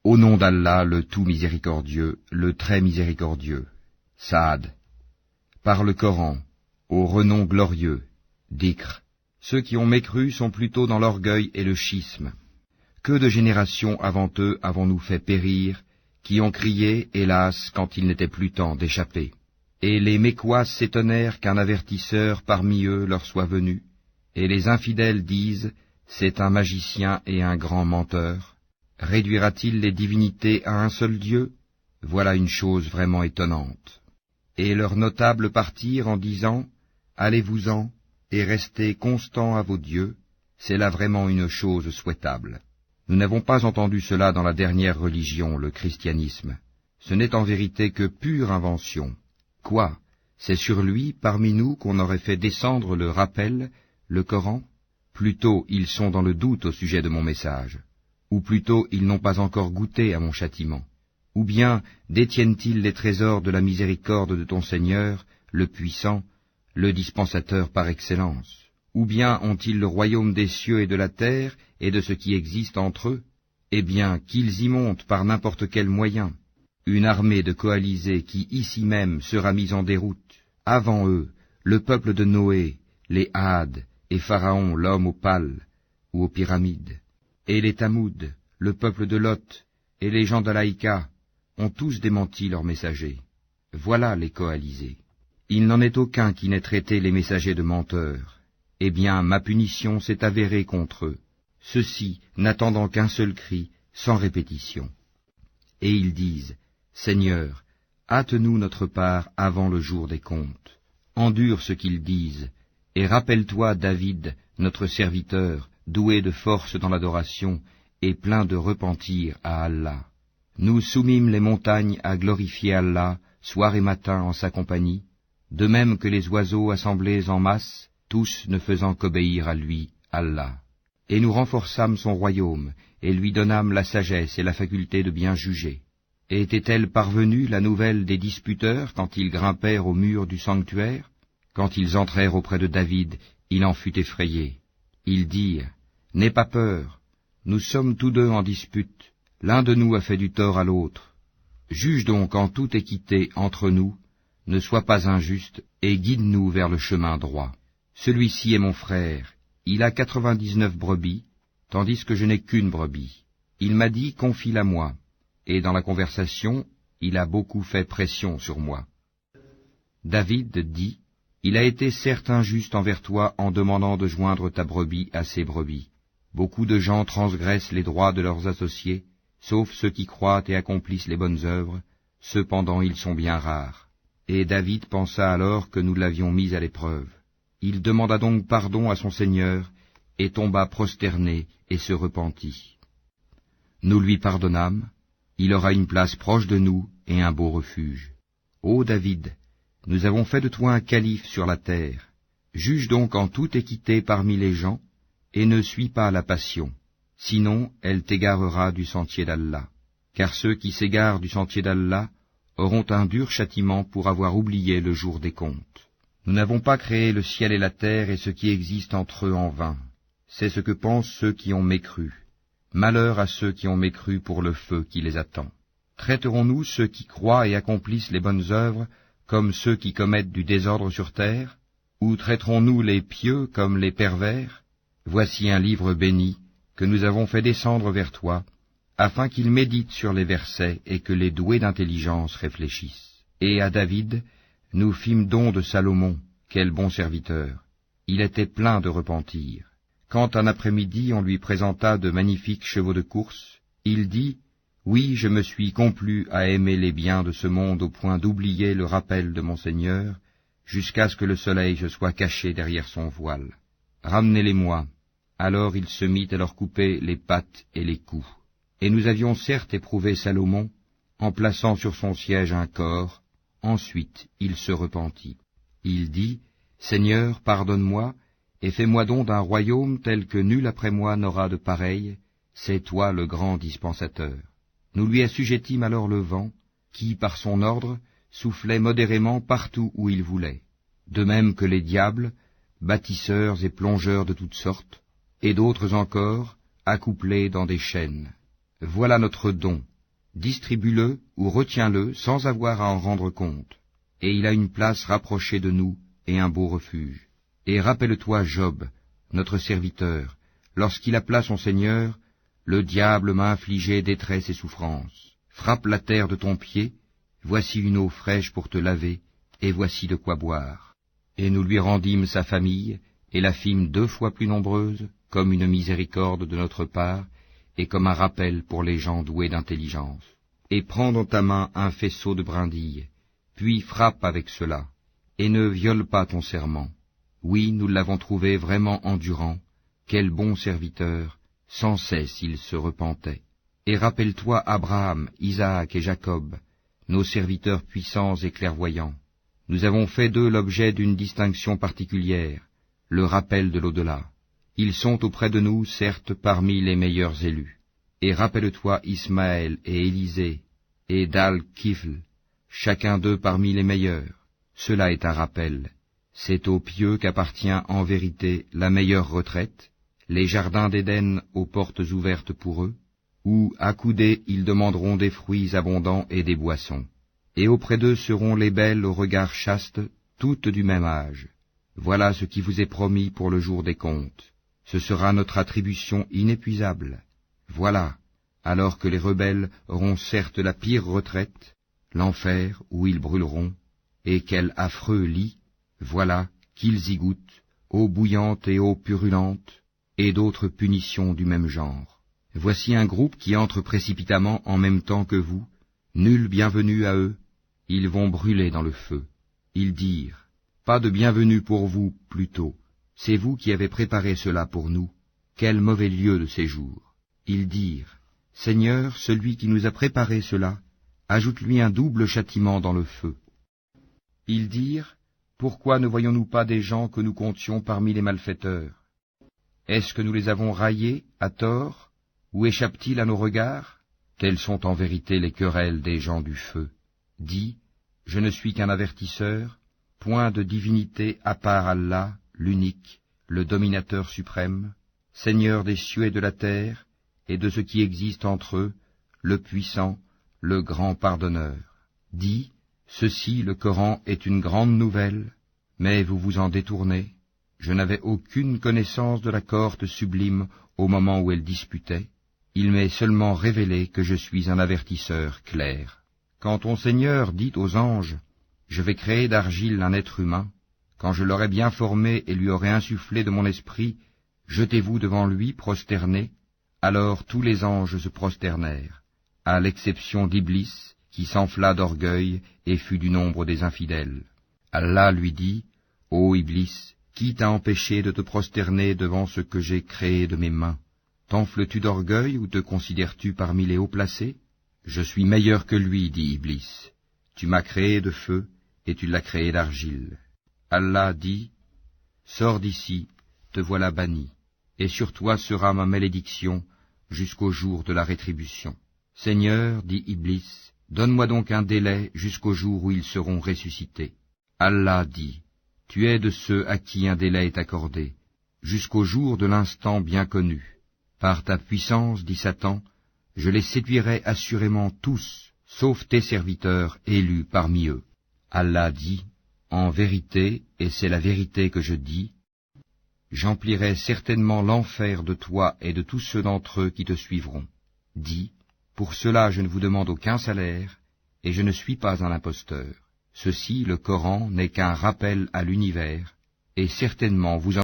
Au nom d'Allah, le tout miséricordieux, le très miséricordieux. Saad. Par le Coran, au renom glorieux. Dhikr. Ceux qui ont mécru sont plutôt dans l'orgueil et le schisme. Que de générations avant eux avons-nous fait périr, qui ont crié, hélas, quand il n'était plus temps d'échapper. Et les Mécois s'étonnèrent qu'un avertisseur parmi eux leur soit venu, et les infidèles disent, c'est un magicien et un grand menteur. Réduira-t-il les divinités à un seul Dieu? Voilà une chose vraiment étonnante. Et leurs notables partirent en disant, allez-vous-en, et restez constants à vos dieux, c'est là vraiment une chose souhaitable. Nous n'avons pas entendu cela dans la dernière religion, le christianisme. Ce n'est en vérité que pure invention. Quoi? C'est sur lui, parmi nous, qu'on aurait fait descendre le rappel, le Coran? Plutôt ils sont dans le doute au sujet de mon message. Ou plutôt ils n'ont pas encore goûté à mon châtiment. Ou bien détiennent-ils les trésors de la miséricorde de ton Seigneur, le puissant, le dispensateur par excellence? Ou bien ont-ils le royaume des cieux et de la terre, et de ce qui existe entre eux? Eh bien, qu'ils y montent par n'importe quel moyen. Une armée de coalisés qui ici même sera mise en déroute. Avant eux, le peuple de Noé, les Hades, et Pharaon, l'homme aux pales, ou aux pyramides. Et les Tamoud, le peuple de Lot, et les gens d'Alaïka, ont tous démenti leurs messagers. Voilà les coalisés. Il n'en est aucun qui n'ait traité les messagers de menteurs. Eh bien, ma punition s'est avérée contre eux, ceux-ci n'attendant qu'un seul cri, sans répétition. Et ils disent, Seigneur, hâte-nous notre part avant le jour des comptes. Endure ce qu'ils disent, et rappelle-toi David, notre serviteur, doué de force dans l'adoration, et plein de repentir à Allah. Nous soumîmes les montagnes à glorifier Allah, soir et matin en sa compagnie, de même que les oiseaux assemblés en masse, tous ne faisant qu'obéir à lui, Allah. Et nous renforçâmes son royaume, et lui donnâmes la sagesse et la faculté de bien juger. Et était-elle parvenue la nouvelle des disputeurs quand ils grimpèrent au mur du sanctuaire? Quand ils entrèrent auprès de David, il en fut effrayé. Ils dirent, n'aie pas peur, nous sommes tous deux en dispute, l'un de nous a fait du tort à l'autre. Juge donc en toute équité entre nous, ne sois pas injuste, et guide-nous vers le chemin droit. Celui-ci est mon frère, il a 99 brebis, tandis que je n'ai qu'une brebis. Il m'a dit, confie-la moi, et dans la conversation, il a beaucoup fait pression sur moi. David dit, il a été certes injuste envers toi en demandant de joindre ta brebis à ses brebis. Beaucoup de gens transgressent les droits de leurs associés, sauf ceux qui croient et accomplissent les bonnes œuvres, cependant ils sont bien rares. Et David pensa alors que nous l'avions mis à l'épreuve. Il demanda donc pardon à son Seigneur, et tomba prosterné et se repentit. Nous lui pardonnâmes, il aura une place proche de nous et un beau refuge. Ô David, nous avons fait de toi un calife sur la terre. Juge donc en toute équité parmi les gens, et ne suis pas la passion, sinon elle t'égarera du sentier d'Allah. Car ceux qui s'égarent du sentier d'Allah auront un dur châtiment pour avoir oublié le jour des comptes. Nous n'avons pas créé le ciel et la terre et ce qui existe entre eux en vain. C'est ce que pensent ceux qui ont mécru. Malheur à ceux qui ont mécru pour le feu qui les attend. Traiterons-nous ceux qui croient et accomplissent les bonnes œuvres comme ceux qui commettent du désordre sur terre? Ou traiterons-nous les pieux comme les pervers? Voici un livre béni que nous avons fait descendre vers toi, afin qu'il médite sur les versets et que les doués d'intelligence réfléchissent. Et à David, nous fîmes don de Salomon, quel bon serviteur. Il était plein de repentir. Quand un après-midi on lui présenta de magnifiques chevaux de course, il dit, « Oui, je me suis complu à aimer les biens de ce monde au point d'oublier le rappel de mon Seigneur, jusqu'à ce que le soleil se soit caché derrière son voile. Ramenez-les-moi. » Alors il se mit à leur couper les pattes et les coups. Et nous avions certes éprouvé Salomon, en plaçant sur son siège un corps. Ensuite il se repentit. Il dit, « Seigneur, pardonne-moi, et fais-moi don d'un royaume tel que nul après moi n'aura de pareil, c'est toi le grand dispensateur. » Nous lui assujettîmes alors le vent, qui, par son ordre, soufflait modérément partout où il voulait, de même que les diables, bâtisseurs et plongeurs de toutes sortes, et d'autres encore, accouplés dans des chaînes. Voilà notre don, distribue-le ou retiens-le sans avoir à en rendre compte. Et il a une place rapprochée de nous et un beau refuge. Et rappelle-toi Job, notre serviteur, lorsqu'il appela son Seigneur, le diable m'a infligé détresse et souffrance. Frappe la terre de ton pied, voici une eau fraîche pour te laver, et voici de quoi boire. Et nous lui rendîmes sa famille, et la fîmes 2 fois plus nombreuse, comme une miséricorde de notre part, et comme un rappel pour les gens doués d'intelligence. Et prends dans ta main un faisceau de brindilles, puis frappe avec cela, et ne viole pas ton serment. Oui, nous l'avons trouvé vraiment endurant, quel bon serviteur, sans cesse il se repentait. Et rappelle-toi Abraham, Isaac et Jacob, nos serviteurs puissants et clairvoyants. Nous avons fait d'eux l'objet d'une distinction particulière, le rappel de l'au-delà. Ils sont auprès de nous, certes, parmi les meilleurs élus. Et rappelle-toi Ismaël et Élisée, et Dal-Kifl, chacun d'eux parmi les meilleurs. Cela est un rappel. C'est aux pieux qu'appartient en vérité la meilleure retraite, les jardins d'Éden aux portes ouvertes pour eux, où, accoudés, ils demanderont des fruits abondants et des boissons. Et auprès d'eux seront les belles au regard chaste, toutes du même âge. Voilà ce qui vous est promis pour le jour des comptes. Ce sera notre attribution inépuisable. Voilà, alors que les rebelles auront certes la pire retraite, l'enfer où ils brûleront, et quel affreux lit, voilà qu'ils y goûtent, eau bouillante et eau purulente, et d'autres punitions du même genre. Voici un groupe qui entre précipitamment en même temps que vous, nul bienvenu à eux, ils vont brûler dans le feu. Ils dirent, pas de bienvenue pour vous, plutôt, c'est vous qui avez préparé cela pour nous, quel mauvais lieu de séjour. Ils dirent, Seigneur, celui qui nous a préparé cela, ajoute-lui un double châtiment dans le feu. Ils dirent, pourquoi ne voyons-nous pas des gens que nous comptions parmi les malfaiteurs? Est-ce que nous les avons raillés, à tort, ou échappent-ils à nos regards? Telles sont en vérité les querelles des gens du feu. Dis, je ne suis qu'un avertisseur, point de divinité à part Allah, l'unique, le dominateur suprême, Seigneur des cieux et de la terre, et de ce qui existe entre eux, le puissant, le grand pardonneur. Dis, ceci, le Coran, est une grande nouvelle, mais vous vous en détournez. Je n'avais aucune connaissance de la cohorte sublime au moment où elle disputait. Il m'est seulement révélé que je suis un avertisseur clair. Quand ton Seigneur dit aux anges, « Je vais créer d'argile un être humain », quand je l'aurai bien formé et lui aurai insufflé de mon esprit, jetez-vous devant lui prosternés. Alors tous les anges se prosternèrent, à l'exception d'Iblis, qui s'enfla d'orgueil et fut du nombre des infidèles. Allah lui dit, « Ô Iblis, qui t'a empêché de te prosterner devant ce que j'ai créé de mes mains? T'enfles-tu d'orgueil ou te considères-tu parmi les haut placés? Je suis meilleur que lui, dit Iblis. Tu m'as créé de feu et tu l'as créé d'argile. Allah dit, sors d'ici, te voilà banni, et sur toi sera ma malédiction jusqu'au jour de la rétribution. Seigneur, dit Iblis, donne-moi donc un délai jusqu'au jour où ils seront ressuscités. Allah dit, tu es de ceux à qui un délai est accordé, jusqu'au jour de l'instant bien connu. Par ta puissance, dit Satan, je les séduirai assurément tous, sauf tes serviteurs élus parmi eux. Allah dit, en vérité, et c'est la vérité que je dis, j'emplirai certainement l'enfer de toi et de tous ceux d'entre eux qui te suivront. Dis, pour cela je ne vous demande aucun salaire, et je ne suis pas un imposteur. Ceci, le Coran, n'est qu'un rappel à l'univers, et certainement vous